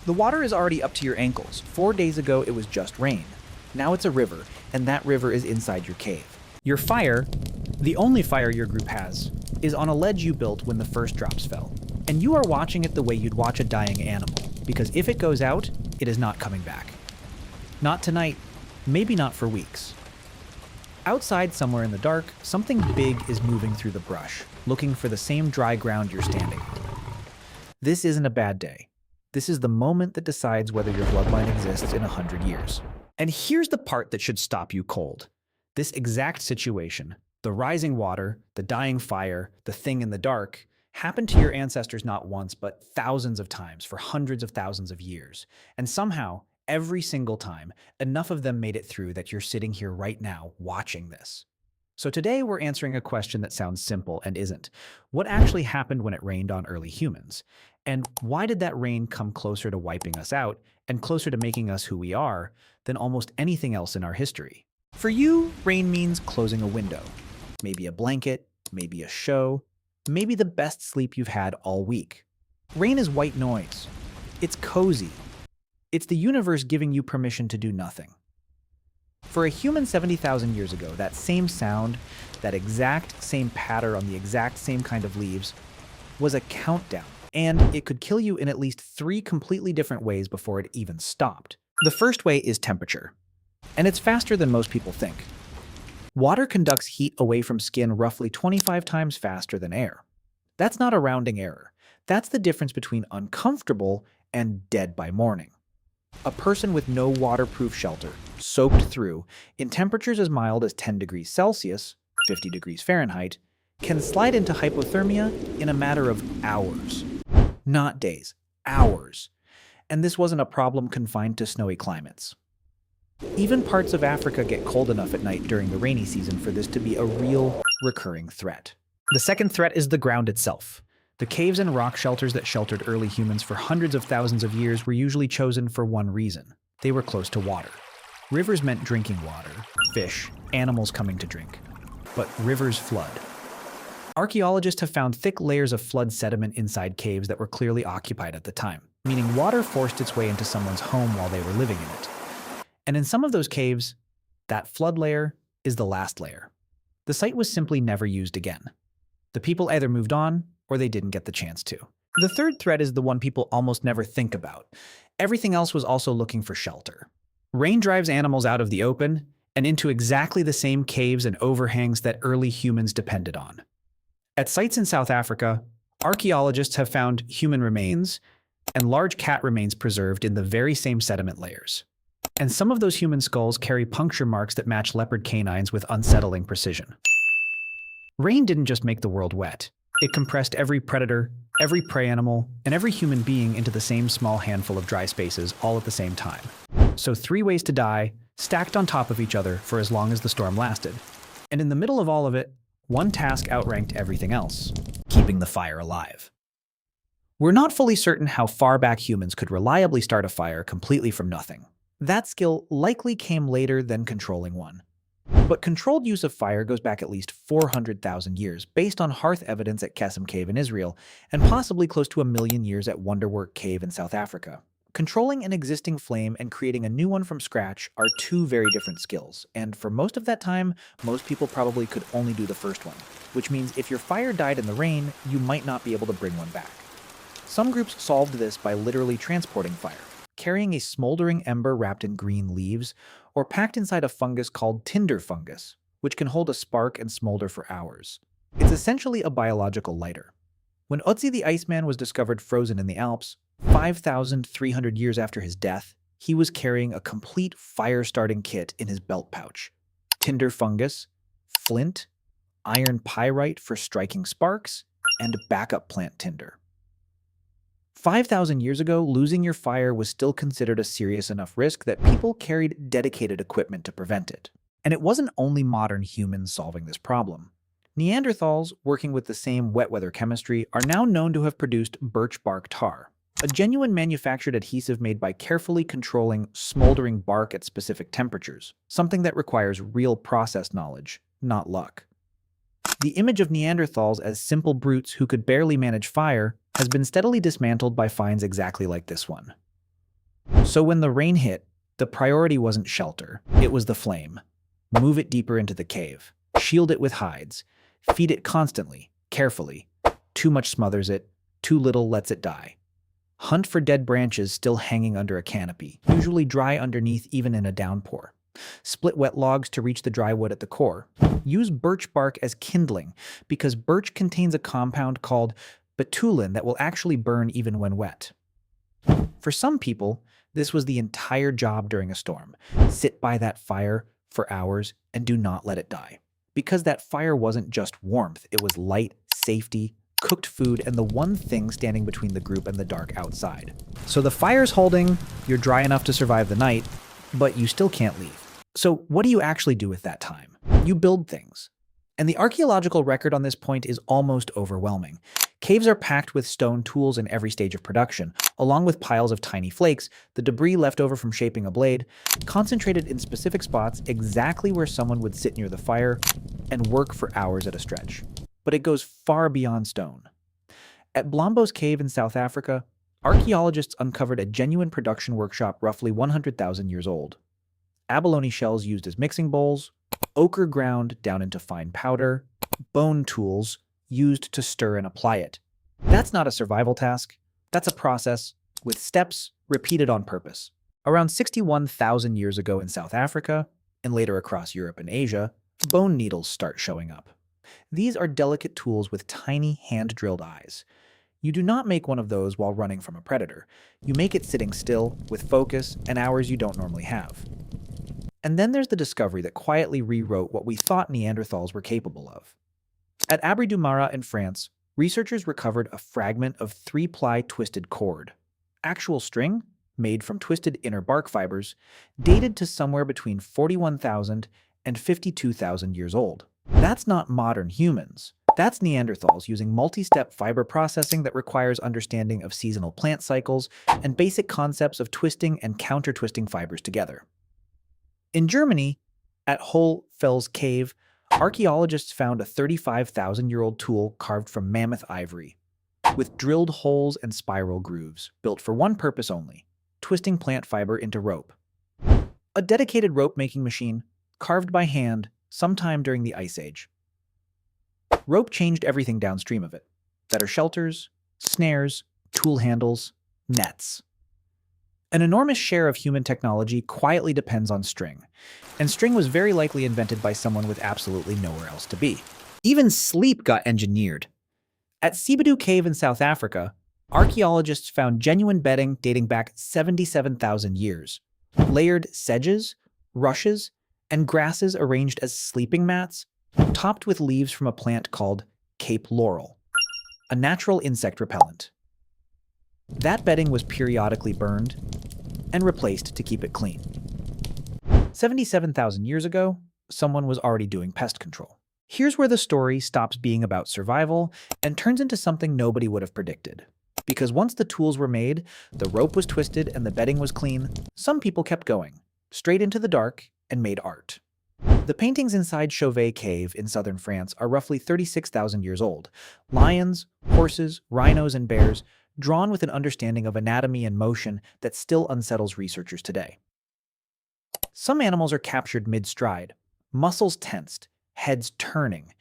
The water is already up to your ankles. 4 days ago, it was just rain. Now it's a river, and that river is inside your cave. Your fire, the only fire your group has, is on a ledge you built when the first drops fell. And you are watching it the way you'd watch a dying animal, because if it goes out, it is not coming back. Not tonight, maybe not for weeks. Outside, somewhere in the dark, something big is moving through the brush, looking for the same dry ground you're standing on. This isn't a bad day. This is the moment that decides whether your bloodline exists in 100 years. And here's the part that should stop you cold. This exact situation, the rising water, the dying fire, the thing in the dark, happened to your ancestors not once, but thousands of times for hundreds of thousands of years. And somehow, every single time, enough of them made it through that you're sitting here right now watching this. So today we're answering a question that sounds simple and isn't. What actually happened when it rained on early humans? And why did that rain come closer to wiping us out and closer to making us who we are than almost anything else in our history? For you, rain means closing a window. Maybe a blanket, maybe a show, maybe the best sleep you've had all week. Rain is white noise. It's cozy. It's the universe giving you permission to do nothing. For a human 70,000 years ago, that same sound, that exact same patter on the exact same kind of leaves, was a countdown. And it could kill you in at least 3 completely different ways before it even stopped. The first way is temperature. And it's faster than most people think. Water conducts heat away from skin roughly 25 times faster than air. That's not a rounding error. That's the difference between uncomfortable and dead by morning. A person with no waterproof shelter, soaked through, in temperatures as mild as 10 degrees Celsius, 50 degrees Fahrenheit, can slide into hypothermia in a matter of hours. Not days, hours. And this wasn't a problem confined to snowy climates. Even parts of Africa get cold enough at night during the rainy season for this to be a real, recurring threat. The second threat is the ground itself. The caves and rock shelters that sheltered early humans for hundreds of thousands of years were usually chosen for one reason. They were close to water. Rivers meant drinking water, fish, animals coming to drink. But rivers flood. Archaeologists have found thick layers of flood sediment inside caves that were clearly occupied at the time, meaning water forced its way into someone's home while they were living in it. And in some of those caves, that flood layer is the last layer. The site was simply never used again. The people either moved on or they didn't get the chance to. The third threat is the one people almost never think about. Everything else was also looking for shelter. Rain drives animals out of the open and into exactly the same caves and overhangs that early humans depended on. At sites in South Africa, archaeologists have found human remains and large cat remains preserved in the very same sediment layers. And some of those human skulls carry puncture marks that match leopard canines with unsettling precision. Rain didn't just make the world wet. It compressed every predator, every prey animal, and every human being into the same small handful of dry spaces all at the same time. So 3 ways to die, stacked on top of each other for as long as the storm lasted. And in the middle of all of it, one task outranked everything else: keeping the fire alive. We're not fully certain how far back humans could reliably start a fire completely from nothing. That skill likely came later than controlling one. But controlled use of fire goes back at least 400,000 years, based on hearth evidence at Qesem Cave in Israel, and possibly close to 1 million years at Wonderwerk Cave in South Africa. Controlling an existing flame and creating a new one from scratch are 2 very different skills, and for most of that time, most people probably could only do the first one, which means if your fire died in the rain, you might not be able to bring one back. Some groups solved this by literally transporting fire, carrying a smoldering ember wrapped in green leaves, or packed inside a fungus called Tinder fungus, which can hold a spark and smolder for hours. It's essentially a biological lighter. When Ötzi the Iceman was discovered frozen in the Alps, 5,300 years after his death, he was carrying a complete fire-starting kit in his belt pouch. Tinder fungus, flint, iron pyrite for striking sparks, and backup plant tinder. 5,000 years ago, losing your fire was still considered a serious enough risk that people carried dedicated equipment to prevent it. And it wasn't only modern humans solving this problem. Neanderthals, working with the same wet weather chemistry, are now known to have produced birch bark tar, a genuine manufactured adhesive made by carefully controlling smoldering bark at specific temperatures, something that requires real process knowledge, not luck. The image of Neanderthals as simple brutes who could barely manage fire has been steadily dismantled by finds exactly like this one. So when the rain hit, the priority wasn't shelter, it was the flame. Move it deeper into the cave. Shield it with hides. Feed it constantly, carefully. Too much smothers it, too little lets it die. Hunt for dead branches still hanging under a canopy, usually dry underneath even in a downpour. Split wet logs to reach the dry wood at the core. Use birch bark as kindling, because birch contains a compound called betulin that will actually burn even when wet. For some people, this was the entire job during a storm. Sit by that fire for hours and do not let it die. Because that fire wasn't just warmth, it was light, safety, cooked food, and the one thing standing between the group and the dark outside. So the fire's holding, you're dry enough to survive the night, but you still can't leave. So what do you actually do with that time? You build things. And the archaeological record on this point is almost overwhelming. Caves are packed with stone tools in every stage of production, along with piles of tiny flakes, the debris left over from shaping a blade, concentrated in specific spots exactly where someone would sit near the fire and work for hours at a stretch. But it goes far beyond stone. At Blombos Cave in South Africa, archaeologists uncovered a genuine production workshop roughly 100,000 years old. Abalone shells used as mixing bowls, ochre ground down into fine powder, bone tools used to stir and apply it. That's not a survival task. That's a process with steps repeated on purpose. Around 61,000 years ago in South Africa, and later across Europe and Asia, bone needles start showing up. These are delicate tools with tiny hand-drilled eyes. You do not make one of those while running from a predator. You make it sitting still, with focus, and hours you don't normally have. And then there's the discovery that quietly rewrote what we thought Neanderthals were capable of. At Abri du Maras in France, researchers recovered a fragment of 3-ply twisted cord. Actual string, made from twisted inner bark fibers, dated to somewhere between 41,000 and 52,000 years old. That's not modern humans. That's Neanderthals using multi-step fiber processing that requires understanding of seasonal plant cycles and basic concepts of twisting and counter-twisting fibers together. In Germany, at Hohle Fels Cave, archaeologists found a 35,000-year-old tool carved from mammoth ivory, with drilled holes and spiral grooves, built for one purpose only: twisting plant fiber into rope. A dedicated rope-making machine, carved by hand, sometime during the Ice Age. Rope changed everything downstream of it: better shelters, snares, tool handles, nets. An enormous share of human technology quietly depends on string, and string was very likely invented by someone with absolutely nowhere else to be. Even sleep got engineered. At Sibudu Cave in South Africa, archaeologists found genuine bedding dating back 77,000 years. Layered sedges, rushes, and grasses arranged as sleeping mats, topped with leaves from a plant called Cape laurel, a natural insect repellent. That bedding was periodically burned and replaced to keep it clean. 77,000 years ago, someone was already doing pest control. Here's where the story stops being about survival and turns into something nobody would have predicted. Because once the tools were made, the rope was twisted, and the bedding was clean, some people kept going, straight into the dark, and made art. The paintings inside Chauvet Cave in southern France are roughly 36,000 years old. Lions, horses, rhinos, and bears, drawn with an understanding of anatomy and motion that still unsettles researchers today. Some animals are captured mid-stride, muscles tensed, heads turning.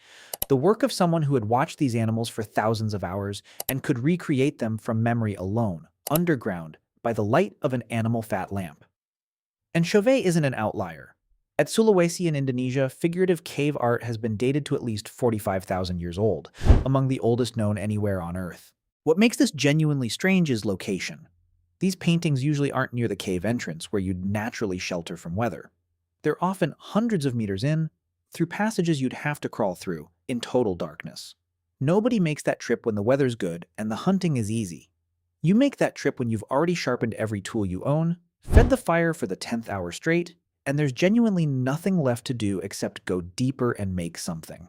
The work of someone who had watched these animals for thousands of hours and could recreate them from memory alone, underground, by the light of an animal fat lamp. And Chauvet isn't an outlier. At Sulawesi in Indonesia, figurative cave art has been dated to at least 45,000 years old, among the oldest known anywhere on Earth. What makes this genuinely strange is location. These paintings usually aren't near the cave entrance, where you'd naturally shelter from weather. They're often hundreds of meters in, through passages you'd have to crawl through, in total darkness. Nobody makes that trip when the weather's good and the hunting is easy. You make that trip when you've already sharpened every tool you own, fed the fire for the 10th hour straight, and there's genuinely nothing left to do except go deeper and make something.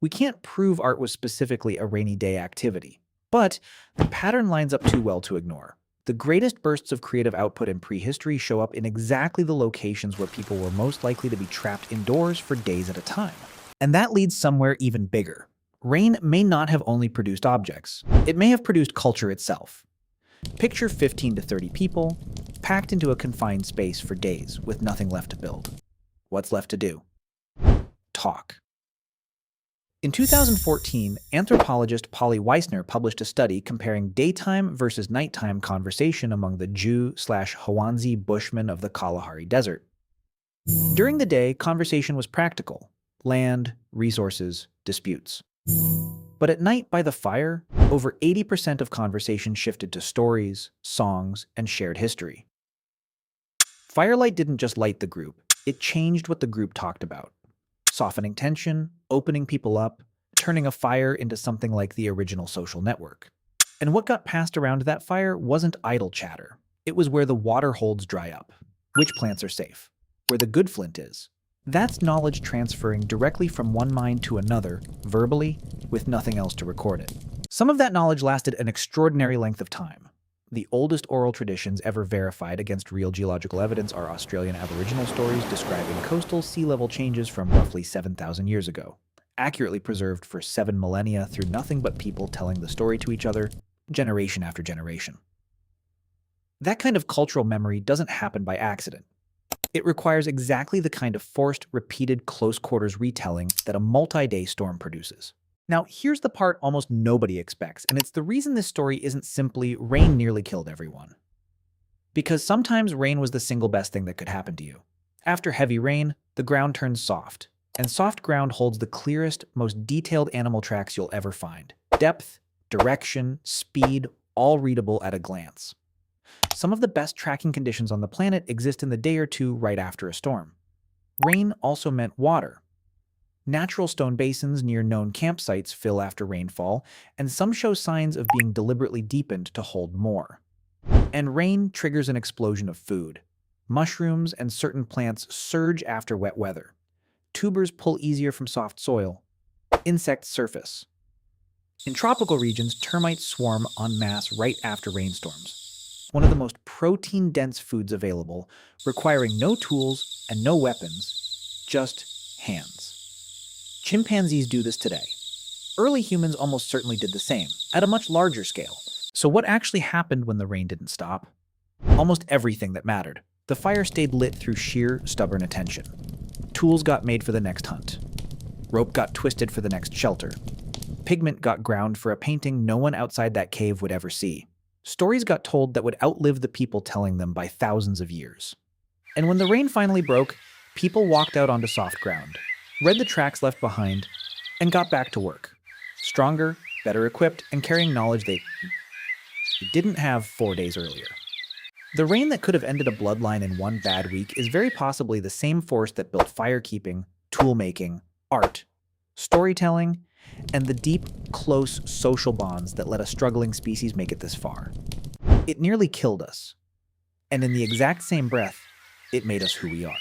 We can't prove art was specifically a rainy day activity, but the pattern lines up too well to ignore. The greatest bursts of creative output in prehistory show up in exactly the locations where people were most likely to be trapped indoors for days at a time. And that leads somewhere even bigger. Rain may not have only produced objects. It may have produced culture itself. Picture 15 to 30 people, packed into a confined space for days with nothing left to build. What's left to do? Talk. In 2014, anthropologist Polly Weissner published a study comparing daytime versus nighttime conversation among the Jew/Hwanzi Bushmen of the Kalahari Desert. During the day, conversation was practical: land, resources, disputes. But at night, by the fire, over 80% of conversation shifted to stories, songs, and shared history. Firelight didn't just light the group, it changed what the group talked about, softening tension, opening people up, turning a fire into something like the original social network. And what got passed around that fire wasn't idle chatter. It was where the water holes dry up, which plants are safe, where the good flint is. That's knowledge transferring directly from one mind to another, verbally, with nothing else to record it. Some of that knowledge lasted an extraordinary length of time. The oldest oral traditions ever verified against real geological evidence are Australian Aboriginal stories describing coastal sea level changes from roughly 7,000 years ago, accurately preserved for 7 millennia through nothing but people telling the story to each other, generation after generation. That kind of cultural memory doesn't happen by accident. It requires exactly the kind of forced, repeated, close-quarters retelling that a multi-day storm produces. Now, here's the part almost nobody expects, and it's the reason this story isn't simply rain nearly killed everyone. Because sometimes rain was the single best thing that could happen to you. After heavy rain, the ground turns soft, and soft ground holds the clearest, most detailed animal tracks you'll ever find. Depth, direction, speed, all readable at a glance. Some of the best tracking conditions on the planet exist in the day or two right after a storm. Rain also meant water. Natural stone basins near known campsites fill after rainfall, and some show signs of being deliberately deepened to hold more. And rain triggers an explosion of food. Mushrooms and certain plants surge after wet weather. Tubers pull easier from soft soil. Insects surface. In tropical regions, termites swarm en masse right after rainstorms. One of the most protein-dense foods available, requiring no tools and no weapons, just hands. Chimpanzees do this today. Early humans almost certainly did the same, at a much larger scale. So what actually happened when the rain didn't stop? Almost everything that mattered. The fire stayed lit through sheer, stubborn attention. Tools got made for the next hunt. Rope got twisted for the next shelter. Pigment got ground for a painting no one outside that cave would ever see. Stories got told that would outlive the people telling them by thousands of years. And when the rain finally broke, people walked out onto soft ground, read the tracks left behind, and got back to work. Stronger, better equipped, and carrying knowledge they didn't have 4 days earlier. The rain that could have ended a bloodline in one bad week is very possibly the same force that built firekeeping, tool-making, art, storytelling, and the deep, close social bonds that let a struggling species make it this far. It nearly killed us. And in the exact same breath, it made us who we are.